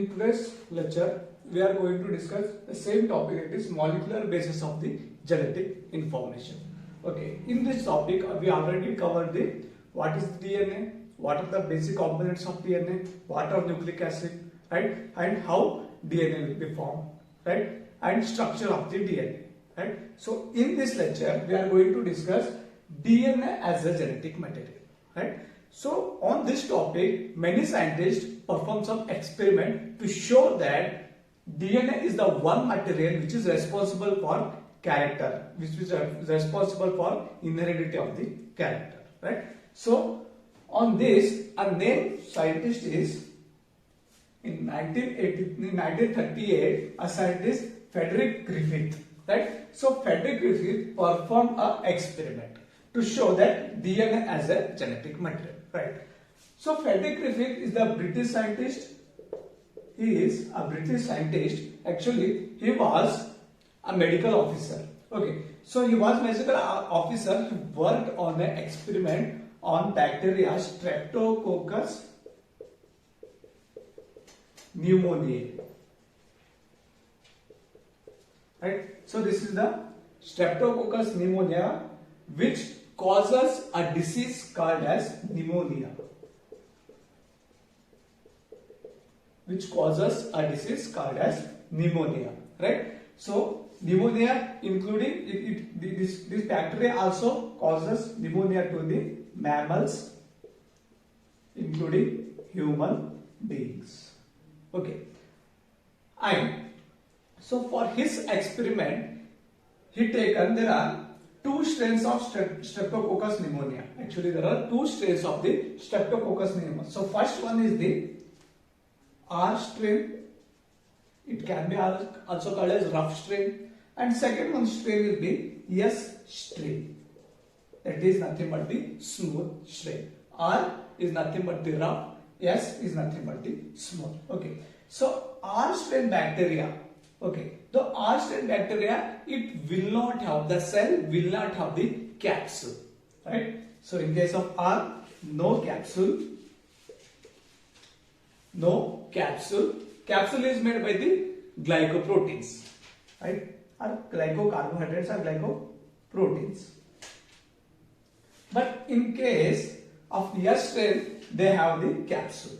In today's lecture, we are going to discuss the same topic, it is molecular basis of the genetic information. Okay, in this topic, we already covered the what is DNA, what are the basic components of DNA, what are nucleic acid, right, and how DNA will be formed, right, and structure of the DNA, right. So, in this lecture, we are going to discuss DNA as a genetic material, right. So, on this topic, many scientists perform some experiment to show that DNA is the one material which is responsible for character, which is responsible for inheritance of the character, right. So, on this, a named scientist is in 1938, a scientist Frederick Griffith, right. So, Frederick Griffith performed an experiment to show that DNA as a genetic material, right. So, Frederick Griffith is the British scientist. He is a British scientist. Actually, he was a medical officer. Okay. So, he was medical officer. He worked on an experiment on bacteria Streptococcus pneumoniae. Right. So, this is the Streptococcus pneumoniae, which causes a disease called as pneumonia. Which causes a disease called as pneumonia, right? So, pneumonia including this bacteria also causes pneumonia to the mammals, including human beings. Okay, and so for his experiment, there are two strains of Streptococcus pneumonia. Actually, there are two strains of the Streptococcus pneumonia. So, first one is the R strain. It can be also called as rough strain, and second one strain will be S strain. That is nothing but the smooth strain. R is nothing but the rough. S is nothing but the smooth. Okay. So R strain bacteria. Okay. The R strain bacteria, it will not have the cell, will not have the capsule. Right. So in case of R, no capsule. No capsule. Capsule is made by the glycoproteins, right? Or glycocarbohydrates or glycoproteins. But in case of S strain, they have the capsule,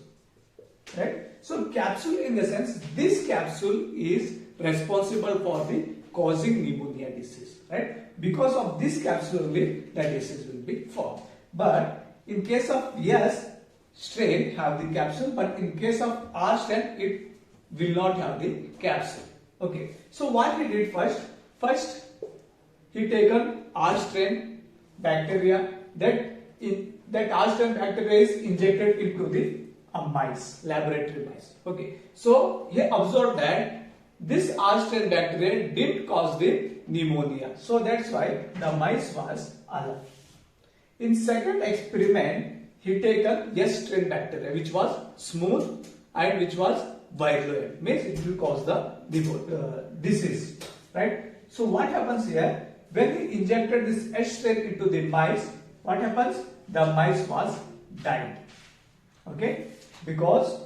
right? So capsule, in the sense, this capsule is responsible for the causing pneumonia disease, right? Because of this capsule only, the disease will be formed. But in case of S strain have the capsule, but in case of R strain, it will not have the capsule. Okay. So what he did first he taken R strain bacteria, that R strain bacteria is injected into the mice, laboratory mice. Okay. So he observed that this R strain bacteria didn't cause the pneumonia. So that's why the mice was alive. In second experiment, he taken S strain bacteria, which was smooth and which was virulent, means it will cause the disease, right? So what happens here, when he injected this S strain into the mice, what happens? The mice was died, okay, because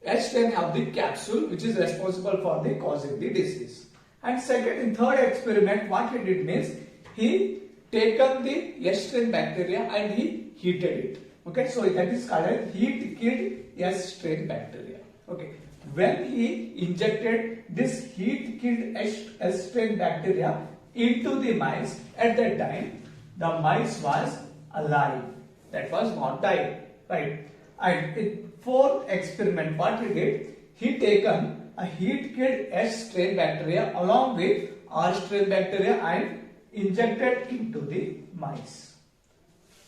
S strain have the capsule which is responsible for the causing the disease. And second, in third experiment, what he did means, he taken the S strain bacteria and he heated it. Okay, so that is called as heat killed S strain bacteria. Okay, when he injected this heat killed S strain bacteria into the mice, at that time the mice was alive, that was not died, right? And in fourth experiment, what he did, he taken a heat killed S strain bacteria along with R strain bacteria and injected into the mice.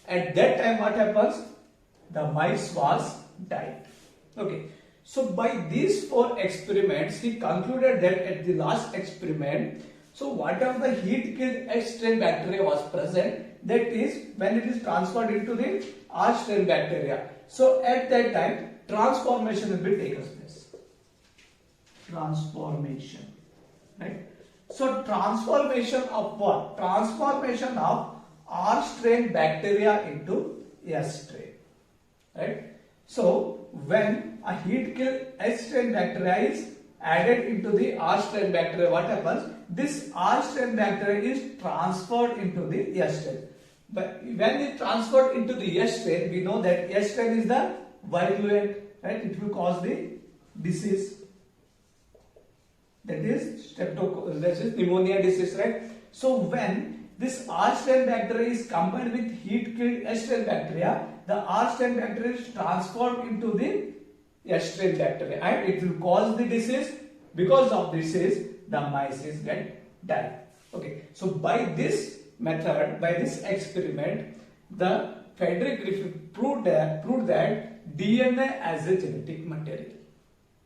At that time, what happens? The mice was died. Okay. So by these four experiments, he concluded that at the last experiment, so whatever the heat killed S strain bacteria was present, that is when it is transferred into the R strain bacteria. So at that time, transformation will be taken place. Transformation, right? So transformation of what? Transformation of R strain bacteria into S strain, right? So when a heat killed H strain bacteria is added into the R strain bacteria, what happens? This R strain bacteria is transferred into the S strain. But when it transferred into the S strain, we know that S strain is the virulent, right? It will cause the disease. That is pneumonia disease, right? So when this R strain bacteria is combined with heat killed S strain bacteria, the R strain bacteria is transformed into the S strain bacteria and it will cause the disease. Because of disease, the mice get died. Okay, so by this method, by this experiment, the Frederick Griffith proved that DNA as a genetic material,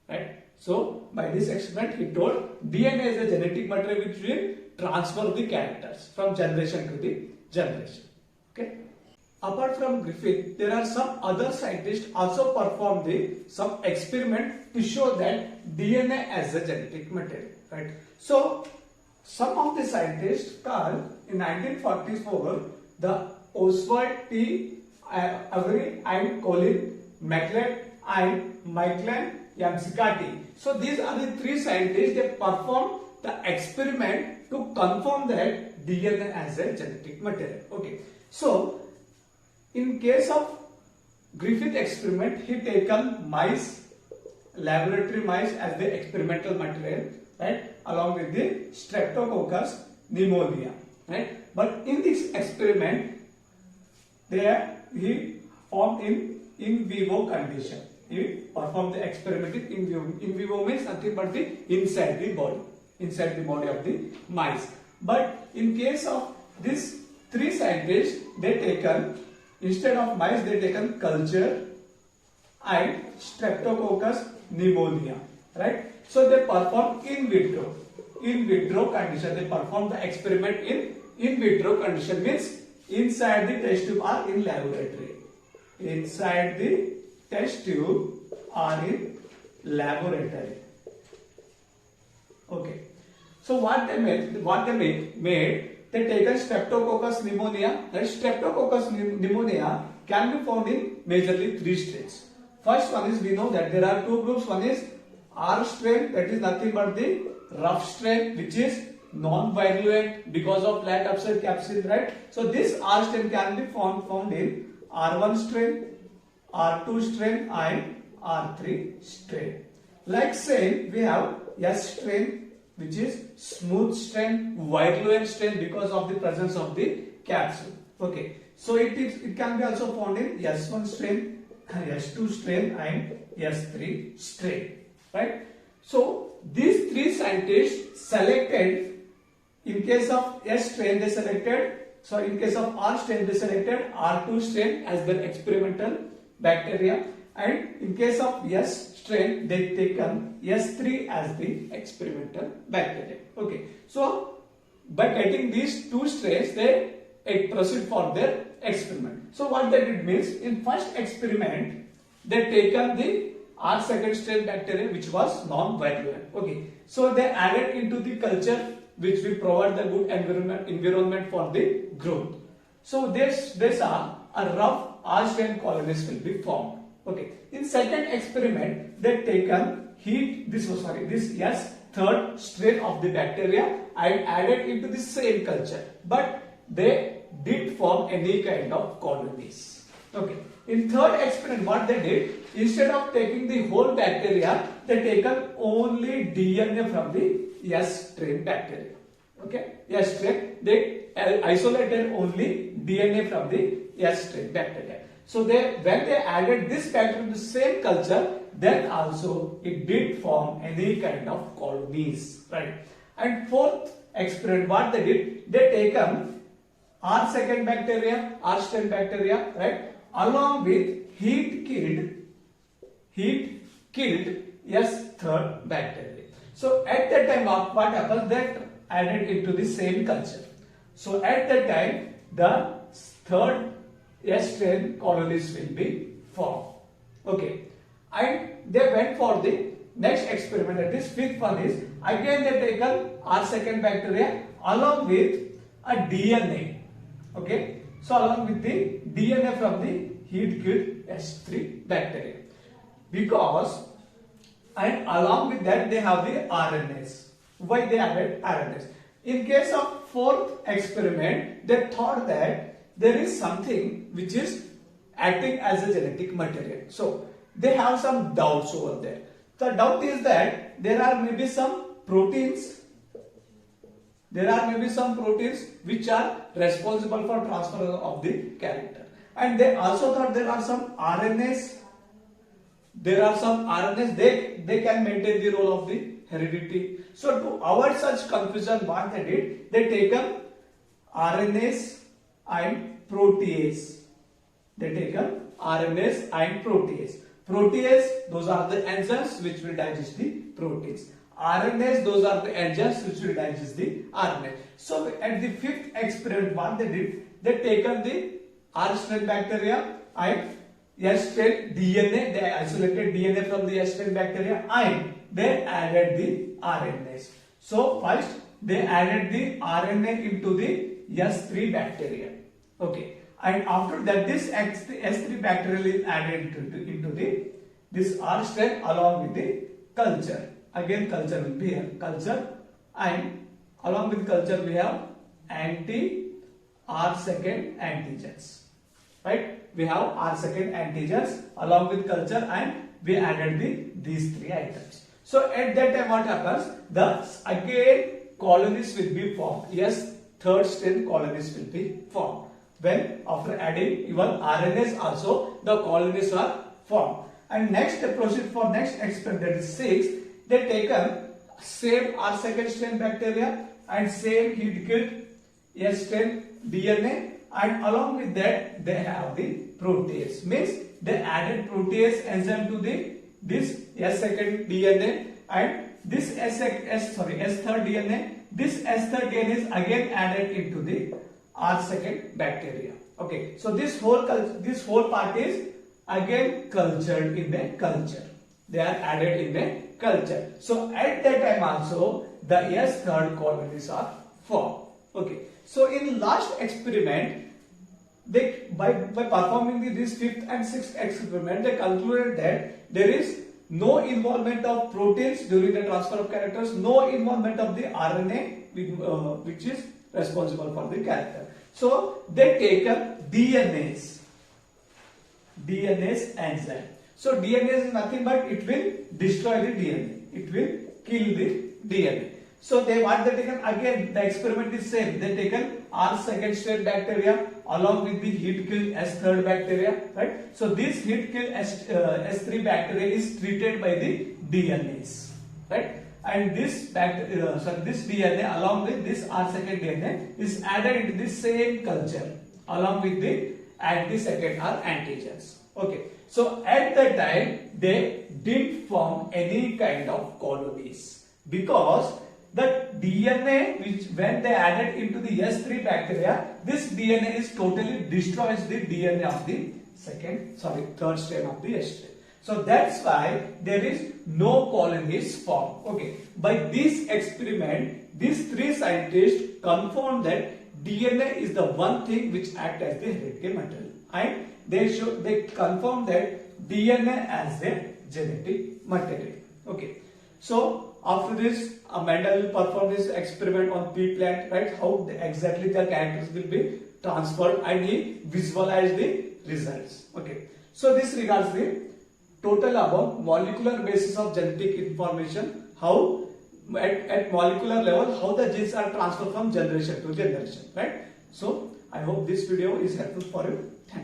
right? So by this experiment, he told DNA is a genetic material which will transfer the characters from generation to the generation. Okay. Apart from Griffith, there are some other scientists also performed some experiment to show that DNA as a genetic material, right? So some of the scientists called in 1944 the Oswald T. Avery and Colin McLeod and Michael Yamsikati. So these are the three scientists. They performed the experiment to confirm that DNA as a genetic material. Okay. So in case of Griffith experiment, he taken mice, laboratory mice as the experimental material, right, along with the Streptococcus pneumonia, right. But in this experiment, he formed in vivo condition. He performed the experiment in vivo. In vivo means nothing but the inside the body of the mice. But in case of these three scientists, they taken, instead of mice, they taken culture and Streptococcus pneumonia, right? So they performed in vitro condition. They performed the experiment in vitro condition, means inside the test tube or in laboratory. Inside the test tube or in laboratory. Okay. So what they made, they taken Streptococcus pneumonia. That Streptococcus pneumonia can be found in majorly three strains. First one is, we know that there are two groups. One is R strain, that is nothing but the rough strain, which is non-virulent because of lack of cell capsid, right? So this R strain can be found in R1 strain, R2 strain and R3 strain. Like same, we have S strain, which is smooth strain, virulent strain because of the presence of the capsule. Okay, so it can be also found in S1 strain, S2 strain and S3 strain, right? So these three scientists selected, in case of S strain they selected, so in case of R strain they selected R2 strain as their experimental bacteria, and in case of S strain they taken S3 as the experimental bacteria. Okay, so by getting these two strains they proceed for their experiment. So what they did means, in first experiment they taken the R second strain bacteria which was non-virulent. Okay, so they added into the culture which will provide the good environment for the growth. So they saw a rough R strain colonies will be formed. Okay, in second experiment they taken this S third strain of the bacteria and added into the same culture, but they didn't form any kind of colonies. Okay, in third experiment what they did, instead of taking the whole bacteria, they taken only DNA from the S strain bacteria. Okay, S strain, they isolated only DNA from the S strain bacteria. So when they added this bacteria to the same culture, then also it did form any kind of colonies, right? And fourth experiment, what they did, they taken R second bacteria, R strain bacteria, right, along with heat killed S third bacteria. So at that time what happens, that added into the same culture. So at that time the third S strain colonies will be formed. Okay, and they went for the next experiment, that is fifth one is, again they taken R second bacteria along with a DNA. Okay, so along with the DNA from the heat killed S3 bacteria. because, and along with that they have the RNAs. Why they added RNAs? In case of fourth experiment, they thought that there is something which is acting as a genetic material. So they have some doubts over there. The doubt is that there are maybe some proteins. There are maybe some proteins which are responsible for transfer of the character. And they also thought there are some RNAs. There are some RNAs, they can maintain the role of the heredity. So to avoid such confusion, what they did, they taken RNAs and protease. They taken RNAs and protease. Protease, those are the enzymes which will digest the proteins. RNAs, those are the enzymes which will digest the RNA. So at the fifth experiment, what they did, they taken the R strain bacteria and S strain DNA, they isolated DNA from the S strain bacteria and they added the RNAs. So first they added the RNA into the S3 bacteria. Okay. And after that this S3 bacterial is added into this R strain along with the culture. Again culture will be here. Culture, and along with culture we have anti-R second antigens. Right? We have R second antigens along with culture and we added these three items. So at that time what happens? Again colonies will be formed. Yes, third strain colonies will be formed. When after adding even RNAs also the colonies are formed. And next they proceed for next experiment, that is 6. They taken same R second strain bacteria and same heat killed S strain DNA, and along with that they have the protease. Means they added protease enzyme to this S second DNA and this S third DNA. This S third DNA is again added into the R second bacteria. Okay, so this whole part is again cultured in the culture. They are added in the culture. So at that time also the S third colonies are formed. Okay, so in last experiment, they by performing this fifth and sixth experiment, they concluded that there is no involvement of proteins during the transfer of characters, no involvement of the RNA which is responsible for the character. So they take up DNase enzyme. So DNase is nothing but it will destroy the DNA. It will kill the DNA. So what they taken, again the experiment is same. They taken R second strain bacteria along with the heat kill S third bacteria, right? So this heat kill S3 bacteria is treated by the DNase, right? And this DNA along with this R second DNA is added into the same culture along with the anti-second R antigens. Okay, so at that time they didn't form any kind of colonies because the DNA which when they added into the S3 bacteria, this DNA is totally destroys the DNA of the third strain of the S strain. So that's why there is no colonies formed. Okay, by this experiment, these three scientists confirmed that DNA is the one thing which acts as the hereditary material, and they confirmed that DNA as a genetic material. Okay, so after this, Mendel will perform this experiment on pea plant, right? How exactly the characters will be transferred, and he visualized the results. Okay, so this regards the total about molecular basis of genetic information, how at molecular level how the genes are transferred from generation to generation, right? So I hope this video is helpful for you. Thank you.